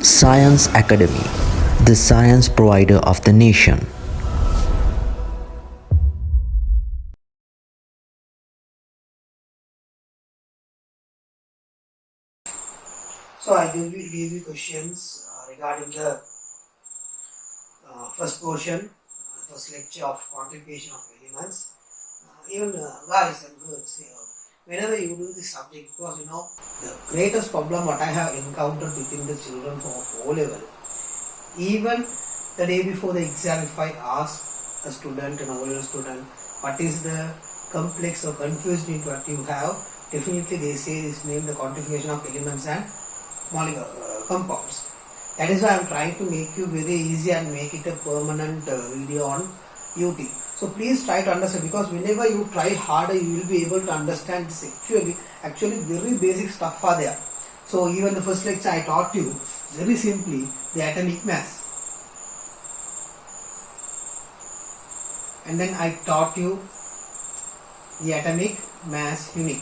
Science Academy, the science provider of the nation. So I gave you questions regarding the first portion, first lecture of quantification of elements. Even guys and girls, whenever you do this subject, because the greatest problem what I have encountered within the children from O level, even the day before the exam, if I ask a student, an O level student, what is the complex or confused need what you have, definitely they say this name the quantification of elements and compounds. That is why I am trying to make you very easy and make it a permanent video on YouTube. So please try to understand, because whenever you try harder you will be able to understand this. Actually very basic stuff are there. So even the first lecture I taught you very simply the atomic mass, and then I taught you the atomic mass unit,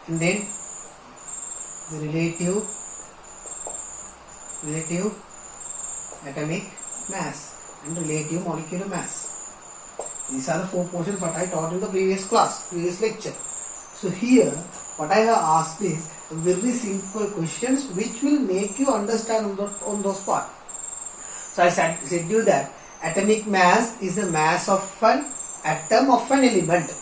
and then the relative atomic mass and relative molecular mass. These are the four portions what I taught in the previous lecture. So here what I have asked is very simple questions which will make you understand on those parts. So I said you that atomic mass is the mass of an atom of an element.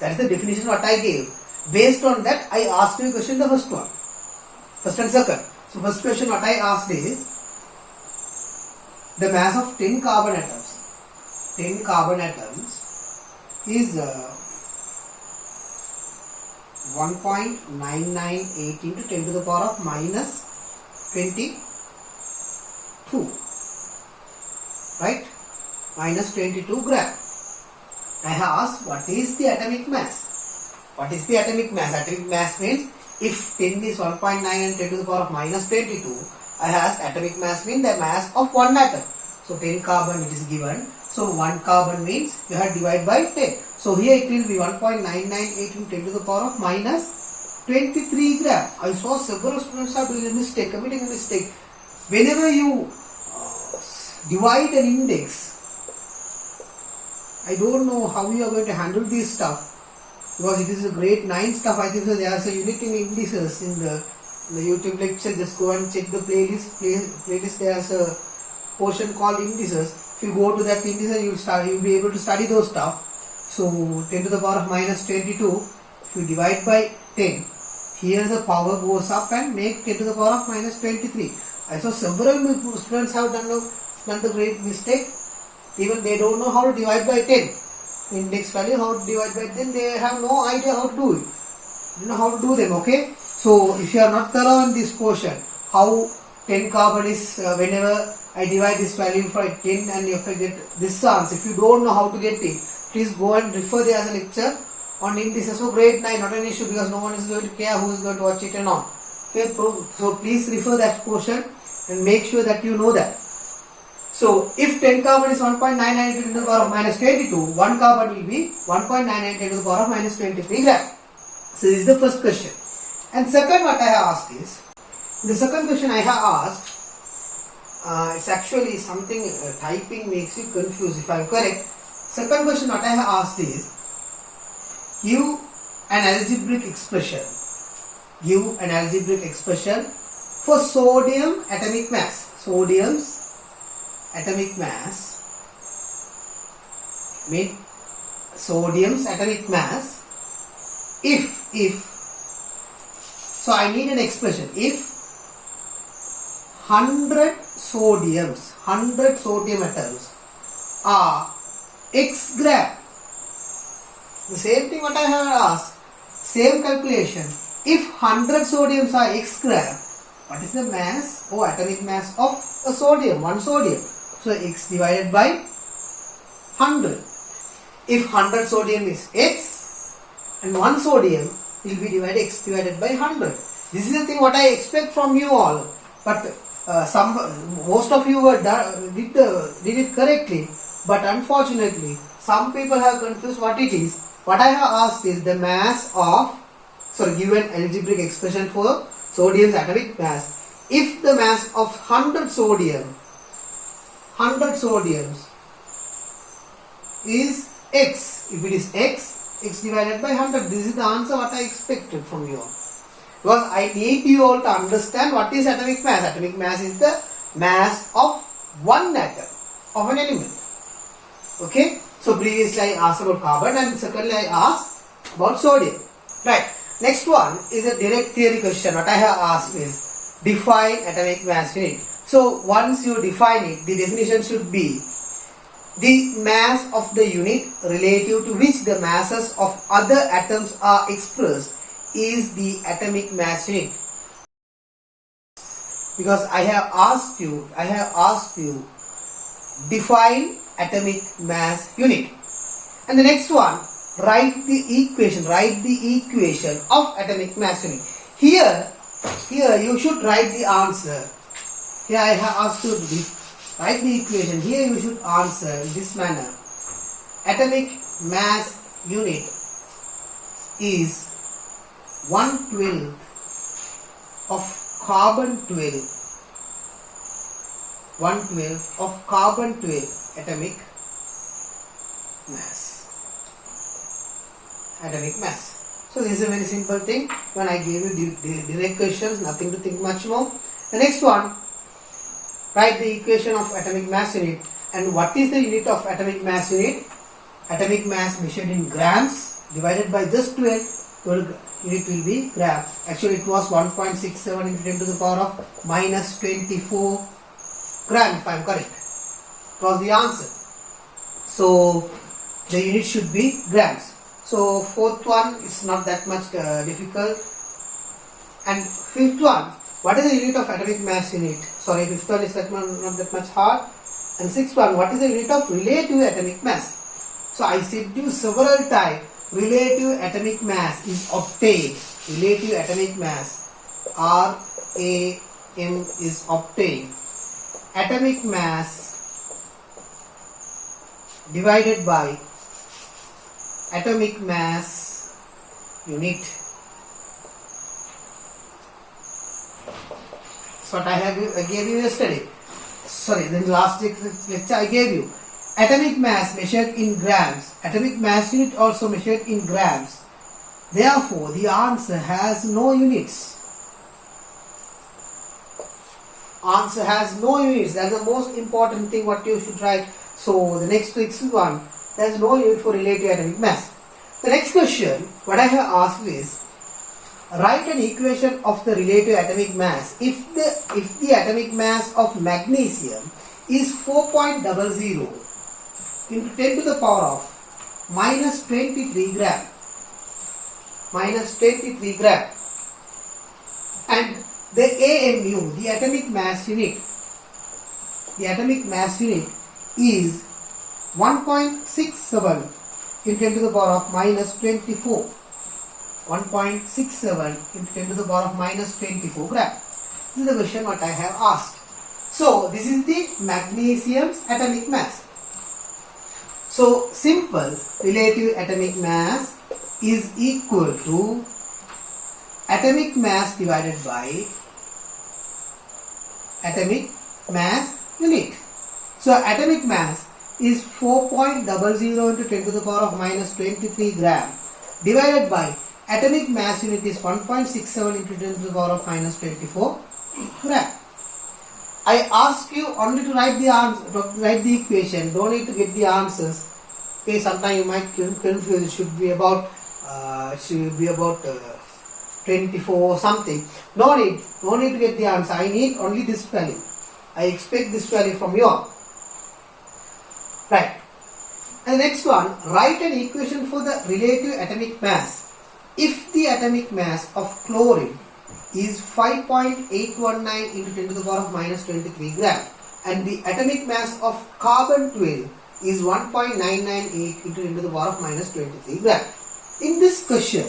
That is the definition what I gave. Based on that I asked you a question, the first and second. So first question what I asked is the mass of 10 carbon atoms. 10 carbon atoms is 1.998 into 10 to the power of minus 22. Right? Minus 22 gram. I have asked what is the atomic mass? What is the atomic mass? Atomic mass means if 10 is 1.9 and 10 to the power of minus 22, I have atomic mass means the mass of one atom. So 10 carbon it is given. So 1 carbon means you have divided by 10. So here it will be 1.998 into 10 to the power of minus 23 gram. I saw several students are doing a mistake, committing a mistake. Whenever you divide an index, I don't know how you are going to handle this stuff, because it is a grade 9 stuff. I think so there are some unit in indices in the YouTube lecture. Just go and check the playlist. There is a portion called indices. If you go to that indices, you'll be able to study those stuff. So 10 to the power of minus 22, if you divide by 10, here the power goes up and make 10 to the power of minus 23. I saw several students have done the great mistake. Even they don't know how to divide by 10. Index value, how to divide by 10, they have no idea how to do it. You know how to do them, okay? So if you are not thorough in this portion, how 10 carbon is, whenever I divide this value by 10 and if I get this answer, if you don't know how to get it, please go and refer there as a lecture on indices. So grade 9, not an issue, because no one is going to care who is going to watch it and all. Okay, so please refer that portion and make sure that you know that. So if 10 carbon is 1.99 to the power of minus 22, 1 carbon will be 1.99 to the power of minus 23 gram. So this is the first question. And second what I have asked is, the second question I have asked, it's actually something typing makes you confused if I am correct. Second question what I have asked is, give an algebraic expression. Give an algebraic expression for sodium atomic mass. Sodium's atomic mass, sodium's atomic mass, if so I need an expression. If 100 sodium atoms are x gram, the same thing what I have asked, same calculation. If 100 sodiums are x gram, what is the mass or atomic mass of a sodium, one sodium? So x divided by 100. If 100 sodium is x and 1 sodium will be x divided by 100. This is the thing what I expect from you all. But most of you did it correctly. But unfortunately, some people have confused what it is. What I have asked is the mass of, give an algebraic expression for sodium's atomic mass. if the mass of 100 sodiums is X, if it is X divided by 100, this is the answer what I expected from you all. Because I need you all to understand what is atomic mass. Atomic mass is the mass of one atom of an element. Okay. So previously I asked about carbon and secondly I asked about sodium. Right. Next one is a direct theory question. What I have asked is define atomic mass unit. So once you define it, the definition should be the mass of the unit relative to which the masses of other atoms are expressed is the atomic mass unit. Because I have asked you define atomic mass unit. And the next one, write the equation of atomic mass unit. Here you should write the answer. Here I have asked you to write the equation. Here you should answer in this manner. Atomic mass unit is 1/12 of carbon 12. 1/12 of carbon 12 atomic mass. Atomic mass. So this is a very simple thing. When I gave you direct questions, nothing to think much more. The next one, write the equation of atomic mass unit. And what is the unit of atomic mass unit? Atomic mass measured in grams divided by just 12 unit will be gram. Actually it was 1.67 into 10 to the power of minus 24 gram if I am correct. It was the answer. So the unit should be grams. So fourth one is not that much difficult. And fifth one, what is the unit of atomic mass unit? Sorry, fifth one is not that much hard. And sixth one, what is the unit of relative atomic mass? So I said you several times, relative atomic mass is obtained. Relative atomic mass, RAM is obtained. Atomic mass divided by atomic mass unit. That's what I gave you yesterday. Sorry, then last lecture I gave you. Atomic mass measured in grams. Atomic mass unit also measured in grams. Therefore, the answer has no units. Answer has no units. That's the most important thing what you should write. So the next one, there is no unit for relative atomic mass. The next question, what I have asked is, write an equation of the relative atomic mass if the atomic mass of magnesium is 4.00 into 10 to the power of minus 23 gram. Minus 23 gram. And the AMU, the atomic mass unit is 1.67 into 10 to the power of minus 24. 1.67 into 10 to the power of minus 24 gram. This is the question what I have asked. So this is the magnesium's atomic mass. So simple, relative atomic mass is equal to atomic mass divided by atomic mass unit. So atomic mass is 4.00 into 10 to the power of minus 23 gram divided by atomic mass unit is 1.67 into 10 to the power of minus 24 gram. I ask you only to write the answer, write the equation. Don't need to get the answers. Okay, sometimes you might confuse. It should be about 24 something. No need to get the answer. I need only this value. I expect this value from you all. Right. And the next one, write an equation for the relative atomic mass. If the atomic mass of chlorine is 5.819 into 10 to the power of minus 23 gram and the atomic mass of carbon 12 is 1.998 into 10 to the power of minus 23 gram. In this question,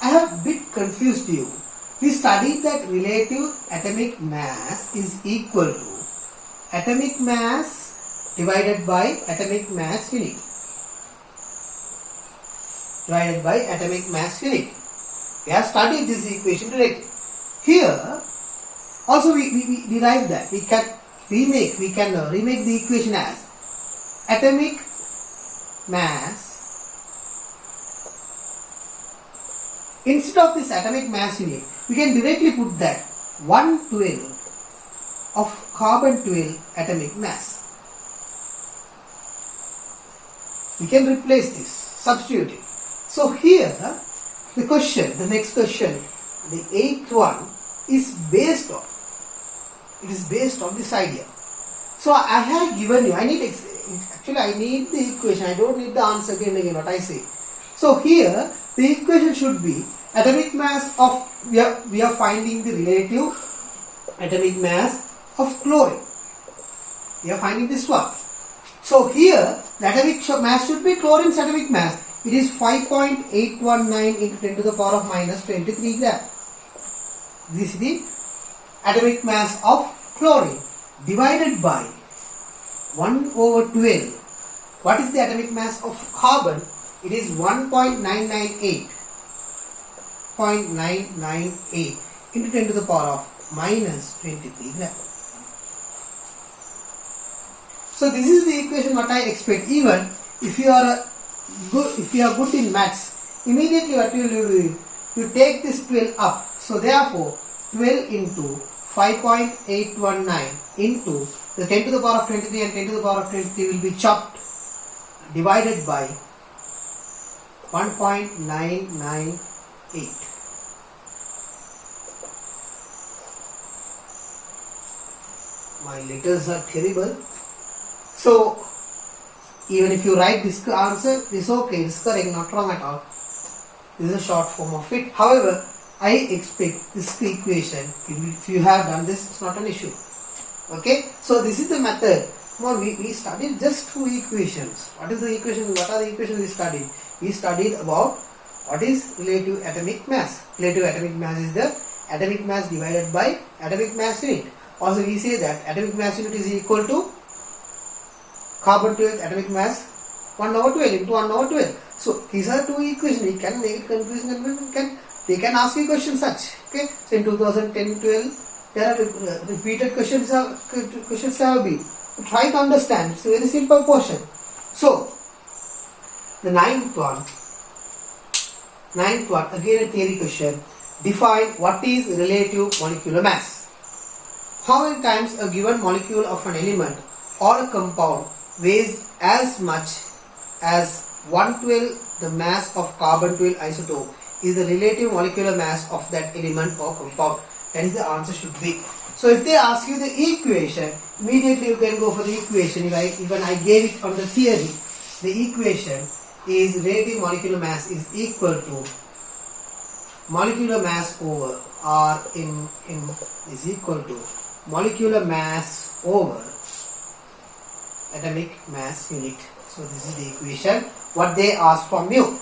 I have a bit confused you. We studied that relative atomic mass is equal to atomic mass divided by atomic mass unit. Divided by atomic mass unit. We have studied this equation directly. Here, Also we derive that. We can remake the equation as atomic mass. Instead of this atomic mass unit, we can directly put that 1/12 of carbon 12 atomic mass. We can replace this, substitute it. So here the next question, the 8th one is based on this idea. So I have given you, I need the equation, I don't need the answer again what I say. So here the equation should be atomic mass of, we are finding the relative atomic mass of chlorine. We are finding this one. So here the atomic mass should be chlorine's atomic mass. It is 5.819 into 10 to the power of minus 23 gram. This is the atomic mass of chlorine divided by 1/12. What is the atomic mass of carbon? It is 1.998 into 10 to the power of minus 23 gram. So this is the equation what I expect. Even if you are good in maths, immediately what you will do, you take this 12 up. So therefore 12 into 5.819 into the 10 to the power of 23 and 10 to the power of 23 will be chopped, divided by 1.998. My letters are terrible. So even if you write this answer, it's okay, it's correct, not wrong at all. This is a short form of it. However, I expect this equation, if you have done this, it's not an issue. Okay, so this is the method. Come on, we studied just 2 equations. What are the equations we studied? We studied about what is relative atomic mass. Relative atomic mass is the atomic mass divided by atomic mass unit. Also we say that atomic mass unit is equal to carbon 12 atomic mass 1/12 into 1/12. So these are 2 equations. We can make it confusing and they can ask you questions such. Okay, so in 2010-12 there are repeated questions have been. Try to understand. It's a very simple portion. So the ninth one again a theory question. Define what is relative molecular mass. How many times a given molecule of an element or a compound weighs as much as 1/12 the mass of carbon 12 isotope is the relative molecular mass of that element or compound. That is the answer should be. So if they ask you the equation, immediately you can go for the equation. Even I gave it on the theory. The equation is relative molecular mass is equal to molecular mass over Rm is equal to molecular mass over atomic mass unit. So this is the equation what they ask from you.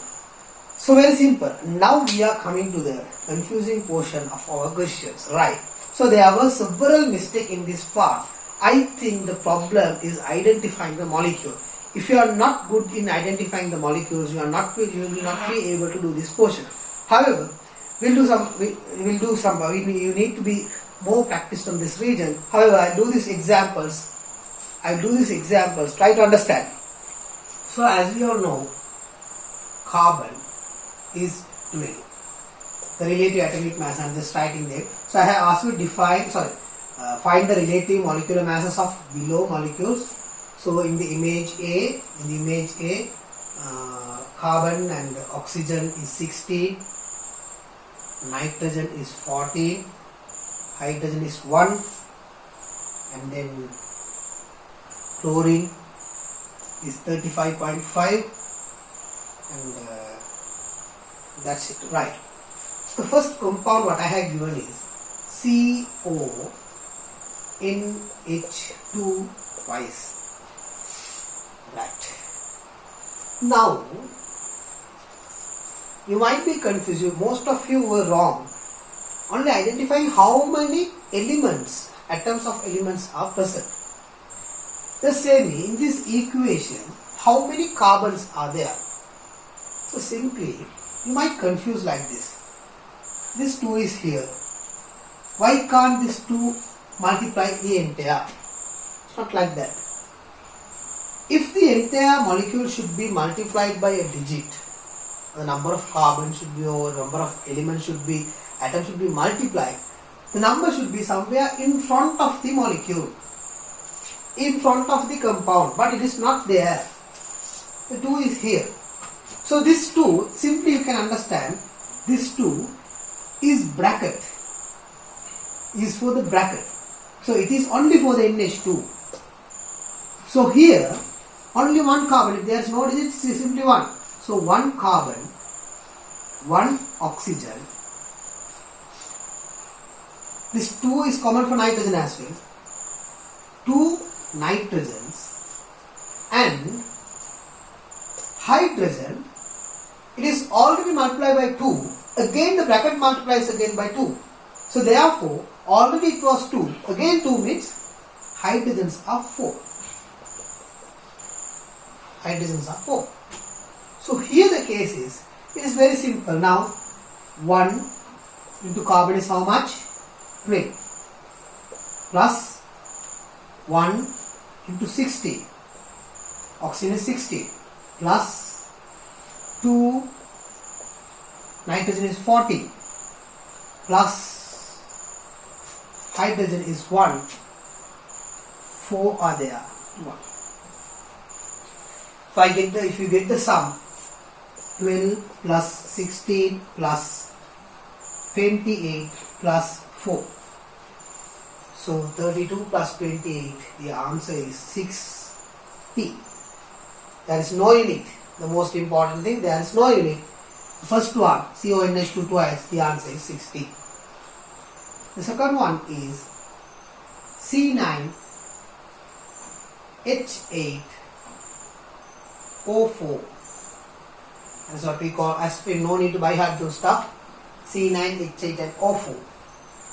So very simple. Now we are coming to the confusing portion of our questions, right? So there were several mistakes in this part. I think the problem is identifying the molecule. If you are not good in identifying the molecules, you will not be able to do this portion. However, you need to be more practiced on this region. However, I do these examples. Try to understand. So as we all know, carbon is 12. The relative atomic mass, I am just writing there. So I have asked you find the relative molecular masses of below molecules. So in the image A, carbon and oxygen is 16, nitrogen is 14, hydrogen is 1, and then chlorine is 35.5, and that's it, right? The first compound what I have given is CONH2 twice. Right. Now, you might be confused. Most of you were wrong. Only identifying how many atoms of elements are present. The same in this equation, how many carbons are there? So simply, you might confuse like this. This 2 is here. Why can't this 2 multiply the entire? It's not like that. If the entire molecule should be multiplied by a digit, the number of carbon should be, or number of elements should be, atoms should be multiplied, the number should be somewhere in front of the molecule, in front of the compound, but it is not there. The 2 is here. So this 2, simply you can understand, this 2 is bracket, is for the bracket. So it is only for the NH2. So here, only one carbon, if there is no digit, it is simply 1. So 1 carbon, 1 oxygen. This 2 is common for nitrogen as well. 2 nitrogens and hydrogen. It is already multiplied by 2. Again the bracket multiplies again by 2. So therefore, already it was 2. Again 2 means hydrogens are 4. Hydrogens are 4. So here the case is, it is very simple. Now 1 into carbon is how much? 12 plus 1 into 60. Oxygen is 60 plus 2 nitrogen is 40 plus hydrogen is 1. 4 are there. 1. If you get the sum, 12 plus 16 plus 28 plus 4. So 32 plus 28, the answer is 60. There is no unit. The most important thing, there is no unit. The first one, CONH2 twice, the answer is 60. The second one is C9H8O4. That's what we call aspirin. No need to buy hard those stuff. C9H8 and O4.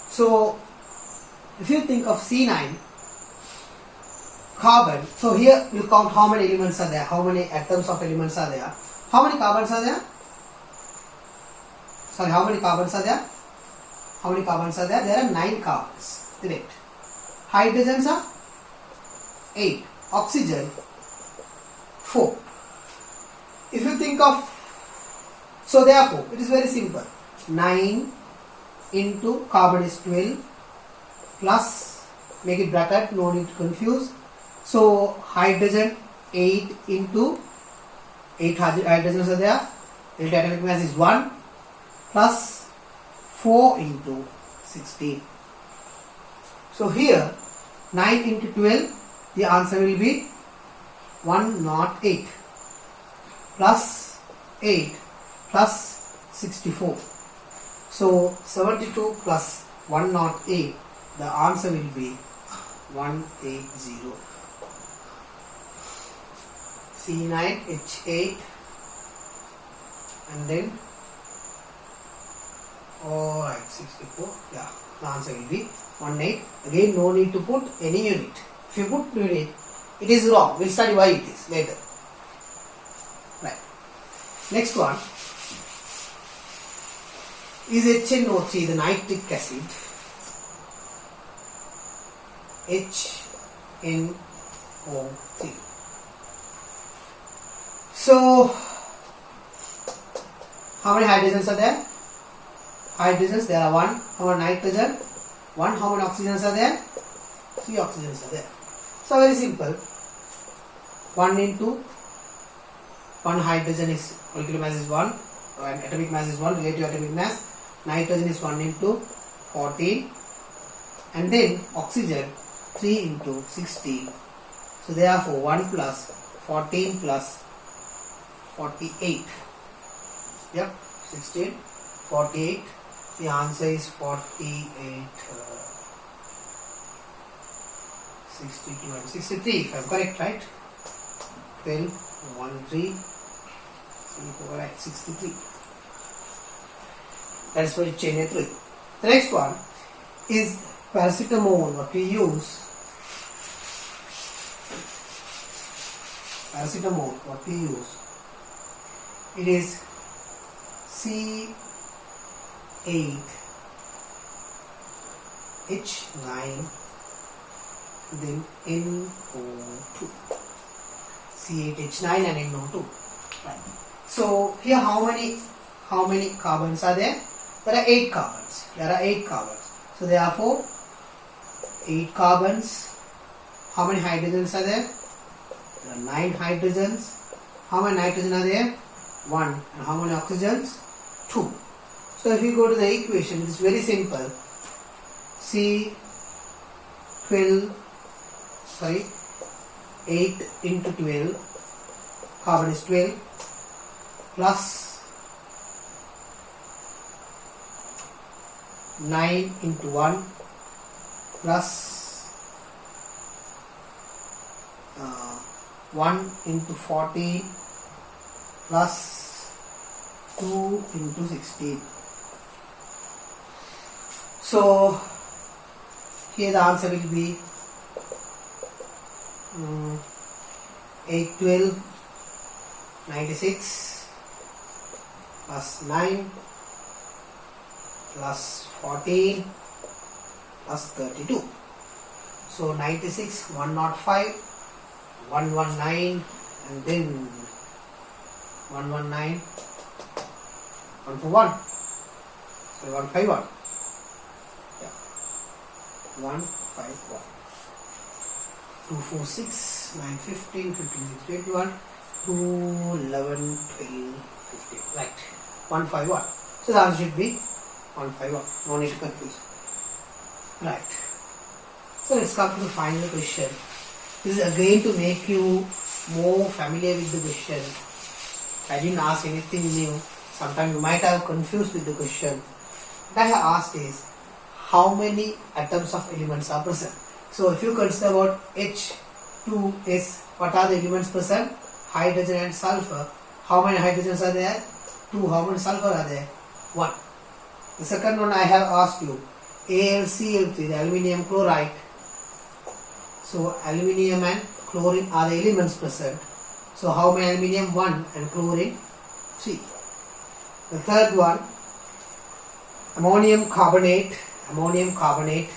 So if you think of C9 carbon, so here we'll count how many elements are there, how many atoms of elements are there, how many carbons are there, sorry, how many carbons are there, how many carbons are there, there are 9 carbons, correct. Hydrogens are 8, oxygen 4. If you think of, so therefore it is very simple, 9 into carbon is 12 plus, make it bracket, no need to confuse. So hydrogen 8 into 8 hydrogens are there, the atomic mass is 1 plus 4 into 16. So here 9 into 12, the answer will be 108 plus 8 plus 64. So 72 plus 108, the answer will be 180. C9H8 and then alright 64, yeah, the answer will be 18. Again no need to put any unit. If you put unit, it is wrong. We'll study why it is later. Right. Next one is HNO3, the nitric acid. HNO3. So, how many hydrogens are there? Hydrogens, there are 1. How many nitrogen? 1. How many oxygens are there? 3 oxygens are there. So, very simple. 1 into 1 hydrogen is, molecular mass is 1, and atomic mass is 1, relative atomic mass. Nitrogen is 1 into 14, and then oxygen 3 into 16. So, therefore, 1 plus 14 plus 48. Yep, 16, 48. The answer is 48, 62 and 63. If I am correct, right? 12, 1, 3, 4, right? 63. That is for HNO3. The next one is paracetamol. What we use? Paracetamol. What we use? It is C8 H9, then NO2. C8H9 and NO2. Right. So here how many carbons are there? There are 8 carbons. There are 8 carbons. So therefore 8 carbons. How many hydrogens are there? There are 9 hydrogens. How many nitrogen are there? 1. And how many oxygens? 2. So if you go to the equation, it is very simple. C 8 into 12, carbon is 12, plus 9 into 1, plus 1 into 14, plus 2 into 16. So here the answer will be 8, 12, 96 plus 9 plus 14 plus 32. So 96, 105, 119 and then 119, 141. So 151. Yeah. 151. 246, 9, 15, 15, 21, 2, 11, 12, 15. Right. 151. So the answer should be 151. No need to confuse. Right. So let's come to the final question. This is again to make you more familiar with the question. I didn't ask anything new. Sometimes you might have confused with the question. What I have asked is how many atoms of elements are present. So if you consider about H2S, what are the elements present? Hydrogen and sulfur. How many hydrogens are there? 2. How many sulfur are there? 1. The second one I have asked you, AlCl3, the aluminium chloride. So aluminium and chlorine are the elements present. So how many aluminium? 1 and chlorine 3. The third one, ammonium carbonate. Ammonium carbonate.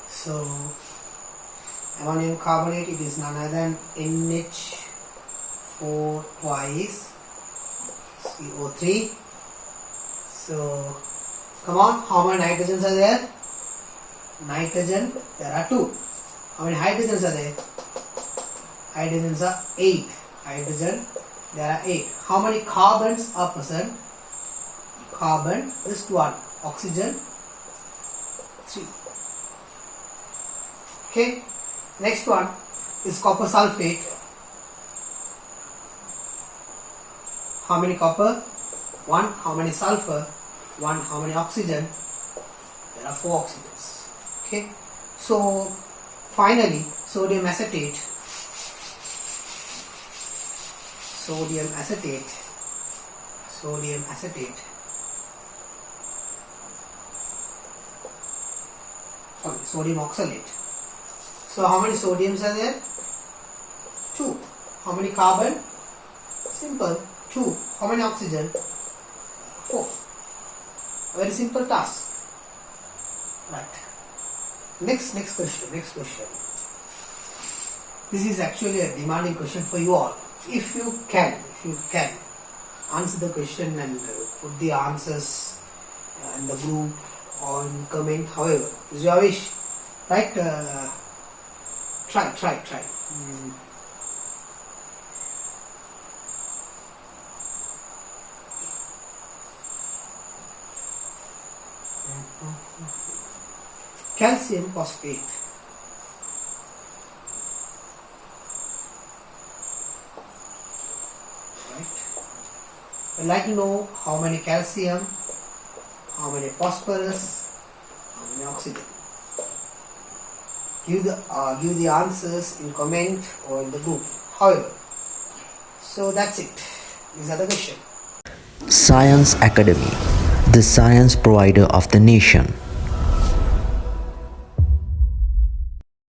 So ammonium carbonate, it is none other than NH4 twice CO3. So come on, how many nitrogens are there? Nitrogen, there are 2. How many hydrogens are there? Hydrogens are 8. Hydrogen, there are 8. How many carbons are present? Carbon is 1. Oxygen 3. Okay. Next one is copper sulfate. How many copper? 1. How many sulfur? 1. How many oxygen? There are 4 oxygens. Okay. So finally, sodium acetate. Sodium acetate. Sodium acetate. Sorry, sodium oxalate. So how many sodiums are there? 2. How many carbon? Simple. 2. How many oxygen? 4. A very simple task. Right. Next question. This is actually a demanding question for you all. If you can answer the question and put the answers in the group or in comment, however, is your wish. Right? Try. Calcium phosphate. Right. I'd like to know how many calcium, how many phosphorus, how many oxygen. Give the answers in comment or in the group. However, so that's it. These are the questions. Science Academy, the science provider of the nation.